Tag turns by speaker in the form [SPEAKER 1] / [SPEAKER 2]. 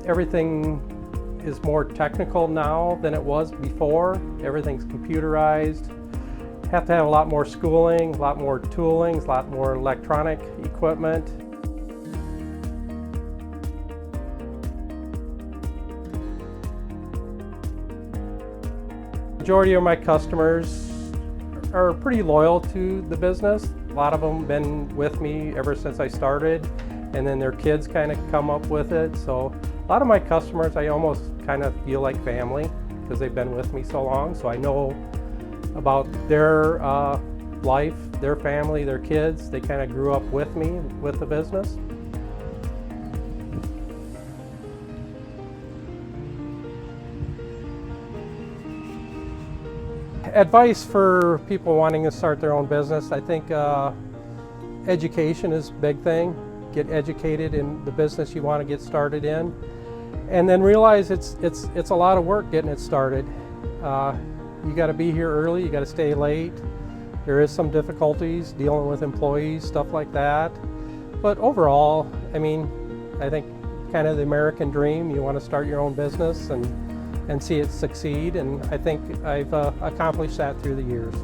[SPEAKER 1] Everything is more technical now than it was before. Everything's computerized. Have to have a lot more schooling, a lot more tooling, a lot more electronic equipment. Majority of my customers are pretty loyal to the business. A lot of them have been with me ever since I started, and then their kids kind of come up with it. So a lot of my customers I almost kind of feel like family because they've been with me so long. So I know about their life, their family, their kids. They kind of grew up with me with the business. Advice for people wanting to start their own business, I think education is a big thing. Get educated in the business you want to get started in, and then realize it's a lot of work getting it started. You got to be here early, you got to stay late. There is some difficulties dealing with employees, stuff like that. But overall, I mean, I think kind of the American dream, you want to start your own business and see it succeed, and I think I've accomplished that through the years.